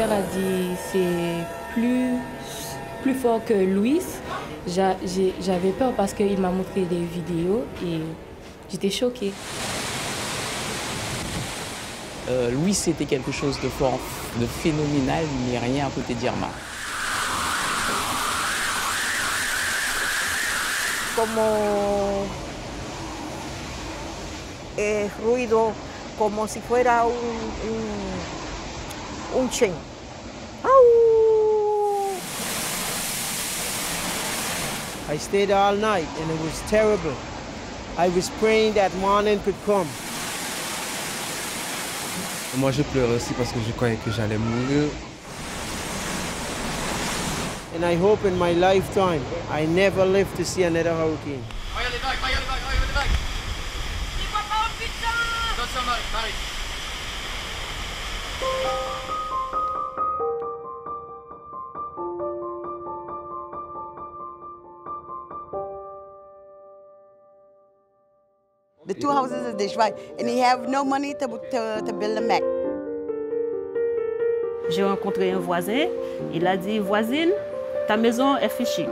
père a dit c'est plus fort que Louis, j'avais peur parce qu'il m'a montré des vidéos et j'étais choquée. Louis, c'était quelque chose de fort, de phénoménal, mais rien à côté d'Irma. Como ruido, como si fuera un chen. I stayed all night and it was terrible. I was praying that morning could come. Moi je pleurais aussi parce que je croyais que j'allais mourir. And I hope in my lifetime I never live to see another hurricane. Regarde les vagues, regarde les vagues. Dis quoi pas, putain! Attention Marie. The two houses is destroyed, and he have no money to build them back. J'ai rencontré un voisin, il a dit « Voisine, ta maison est fichue ».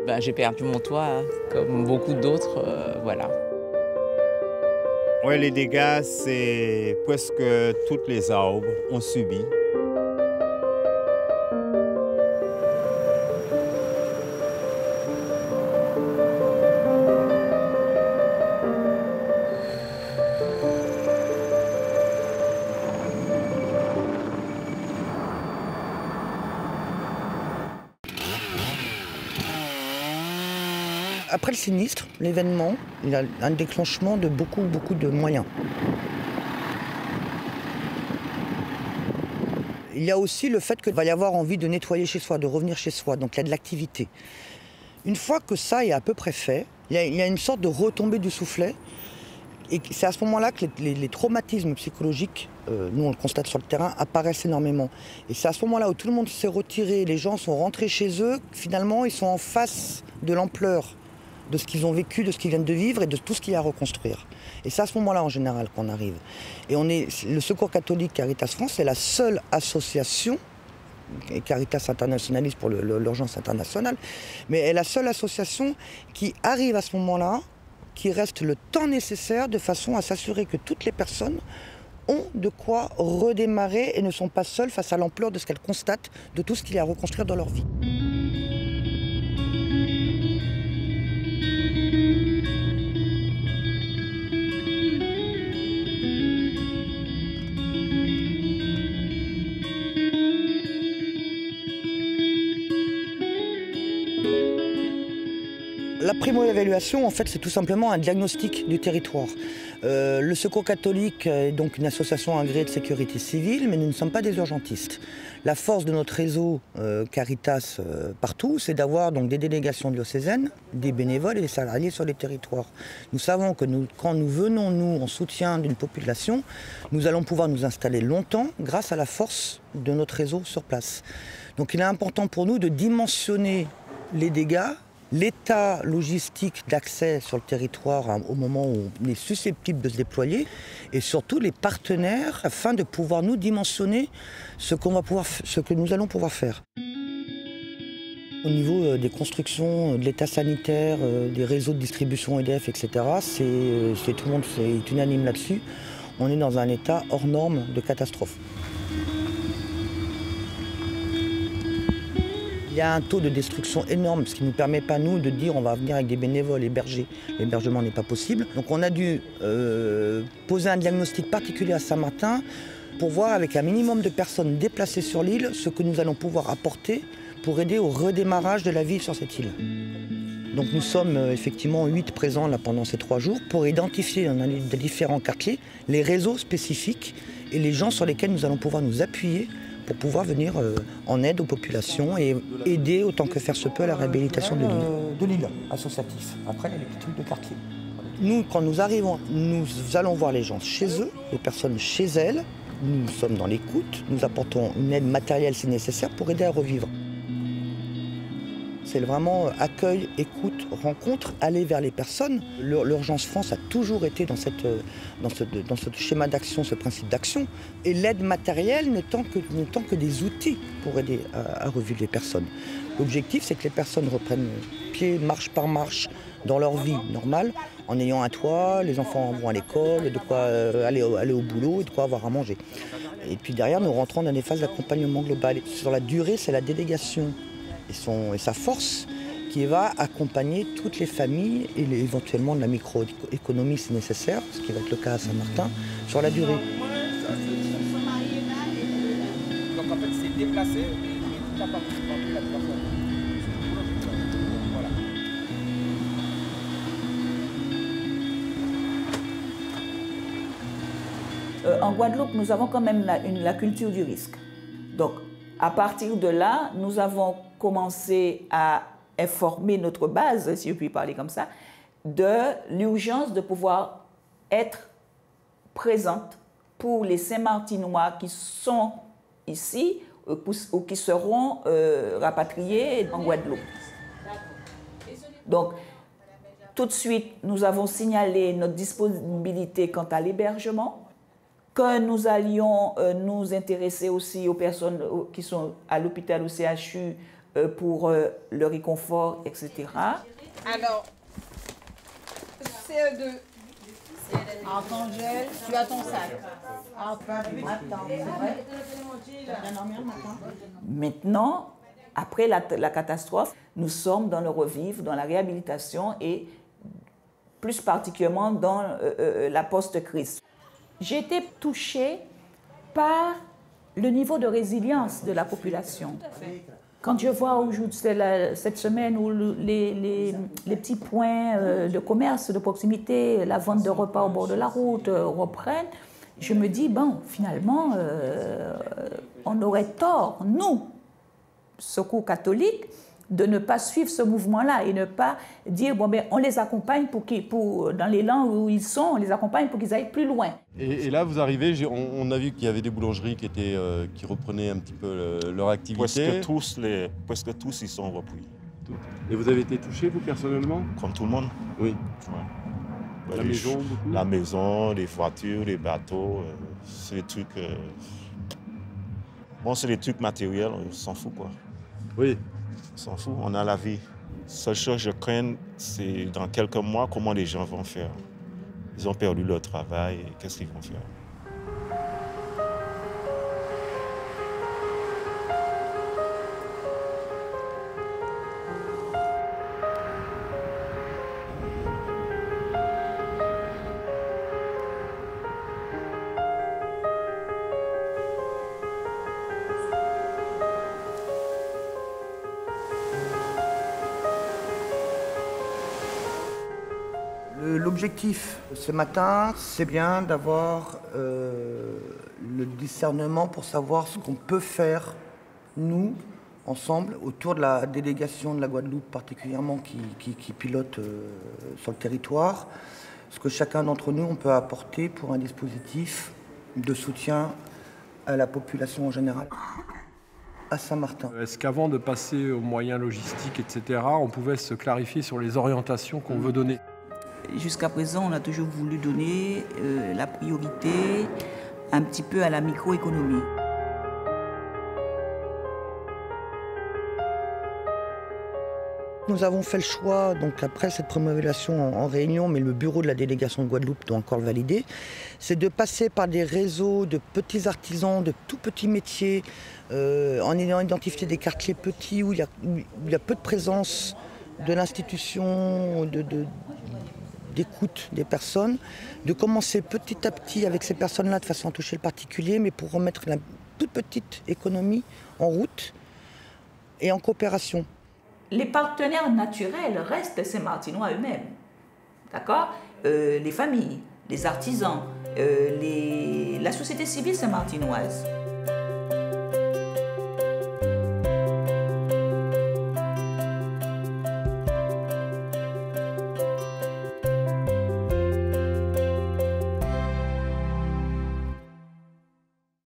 Ben, j'ai perdu mon toit, hein, comme beaucoup d'autres, voilà. Ouais, les dégâts, c'est presque toutes les arbres ont subi. Après le sinistre, l'événement, il a un déclenchement de beaucoup de moyens. Il y a aussi le fait qu'il va y avoir envie de nettoyer chez soi, de revenir chez soi, donc il y a de l'activité. Une fois que ça est à peu près fait, il y a une sorte de retombée du soufflet. Et c'est à ce moment-là que les traumatismes psychologiques, nous on le constate sur le terrain, apparaissent énormément. Et c'est à ce moment-là où tout le monde s'est retiré, les gens sont rentrés chez eux, finalement ils sont en face de l'ampleur de ce qu'ils ont vécu, de ce qu'ils viennent de vivre et de tout ce qu'il y a à reconstruire. Et c'est à ce moment-là en général qu'on arrive. Et le Secours catholique Caritas France, c'est la seule association, et Caritas Internationalis pour l'urgence internationale, mais est la seule association qui arrive à ce moment-là, qui reste le temps nécessaire de façon à s'assurer que toutes les personnes ont de quoi redémarrer et ne sont pas seules face à l'ampleur de ce qu'elles constatent, de tout ce qu'il y a à reconstruire dans leur vie. La primo-évaluation, en fait, c'est tout simplement un diagnostic du territoire. Le Secours catholique est donc une association agréée de sécurité civile, mais nous ne sommes pas des urgentistes. La force de notre réseau Caritas partout, c'est d'avoir donc des délégations diocésaines, des bénévoles et des salariés sur les territoires. Nous savons que quand nous venons, nous, en soutien d'une population, nous allons pouvoir nous installer longtemps grâce à la force de notre réseau sur place. Donc il est important pour nous de dimensionner les dégâts, l'état logistique d'accès sur le territoire au moment où on est susceptible de se déployer et surtout les partenaires afin de pouvoir nous dimensionner ce que nous allons pouvoir faire. Au niveau des constructions, de l'état sanitaire, des réseaux de distribution EDF, etc., tout le monde est unanime là-dessus. On est dans un état hors norme de catastrophe. Il y a un taux de destruction énorme, ce qui ne nous permet pas, nous, de dire on va venir avec des bénévoles héberger. L'hébergement n'est pas possible. Donc on a dû poser un diagnostic particulier à Saint-Martin pour voir avec un minimum de personnes déplacées sur l'île ce que nous allons pouvoir apporter pour aider au redémarrage de la vie sur cette île. Donc nous sommes effectivement 8 présents là, pendant ces 3 jours pour identifier dans les différents quartiers les réseaux spécifiques et les gens sur lesquels nous allons pouvoir nous appuyer pour pouvoir venir en aide aux populations et aider autant que faire se peut à la réhabilitation de l'île associatif. Après, il y a les petits trucs de quartier. Nous, quand nous arrivons, nous allons voir les gens chez eux, les personnes chez elles. Nous sommes dans l'écoute, nous apportons une aide matérielle si nécessaire pour aider à revivre. c'est vraiment accueil, écoute, rencontre, aller vers les personnes. L'Urgence France a toujours été dans ce schéma d'action, ce principe d'action. Et l'aide matérielle n'étant que des outils pour aider à revivre les personnes. L'objectif, c'est que les personnes reprennent pied, marche par marche, dans leur vie normale, en ayant un toit, les enfants vont à l'école, de quoi aller au boulot et de quoi avoir à manger. Et puis derrière, nous rentrons dans des phases d'accompagnement global. Sur la durée, c'est la délégation et sa force qui va accompagner toutes les familles et éventuellement de la microéconomie si nécessaire, ce qui va être le cas à Saint-Martin, sur la durée. Donc en fait, c'est déplacé, mais tout n'a pas pris la personne. En Guadeloupe, nous avons quand même la culture du risque. Donc, à partir de là, nous avons commencé à informer notre base, si je puis parler comme ça, de l'urgence de pouvoir être présente pour les Saint-Martinois qui sont ici ou qui seront rapatriés en Guadeloupe. Donc, tout de suite, nous avons signalé notre disponibilité quant à l'hébergement, que nous allions nous intéresser aussi aux personnes qui sont à l'hôpital ou CHU pour le réconfort, etc. Alors, CE2, en congèle, tu as ton sac. Maintenant, après la catastrophe, nous sommes dans le revivre, dans la réhabilitation et plus particulièrement dans la post-crise. J'ai été touchée par le niveau de résilience de la population. Quand je vois aujourd'hui, cette semaine où les petits points de commerce de proximité, la vente de repas au bord de la route reprennent, je me dis, bon, finalement, on aurait tort, nous, Secours catholique, de ne pas suivre ce mouvement-là et ne pas dire, bon, ben, on les accompagne dans l'élan où ils sont, on les accompagne pour qu'ils aillent plus loin. Et là, vous arrivez, on a vu qu'il y avait des boulangeries qui reprenaient un petit peu leur activité. Presque tous ils sont repris. Et vous avez été touché, vous, personnellement? Comme tout le monde. Oui. Ouais. La maison, beaucoup? La maison, les voitures, les bateaux, c'est des trucs... Bon, c'est des trucs matériels, on s'en fout, quoi. Oui. On s'en fout, on a la vie. Seule chose que je crains, c'est dans quelques mois, comment les gens vont faire. Ils ont perdu leur travail, qu'est-ce qu'ils vont faire? L'objectif ce matin, c'est bien d'avoir le discernement pour savoir ce qu'on peut faire, nous, ensemble, autour de la délégation de la Guadeloupe particulièrement qui pilote sur le territoire, ce que chacun d'entre nous on peut apporter pour un dispositif de soutien à la population en général. À Saint-Martin. Est-ce qu'avant de passer aux moyens logistiques, etc., on pouvait se clarifier sur les orientations qu'on veut donner? Jusqu'à présent, on a toujours voulu donner la priorité un petit peu à la microéconomie. Nous avons fait le choix, donc après cette première évaluation en réunion, mais le bureau de la délégation de Guadeloupe doit encore le valider, c'est de passer par des réseaux de petits artisans, de tout petits métiers, en ayant identifié des quartiers petits où il y a peu de présence de l'institution, d'écoute des personnes, de commencer petit à petit avec ces personnes-là de façon à toucher le particulier, mais pour remettre la toute petite économie en route et en coopération. Les partenaires naturels restent ces Martinois eux-mêmes, d'accord? Les familles, les artisans, la société civile saint-martinoise.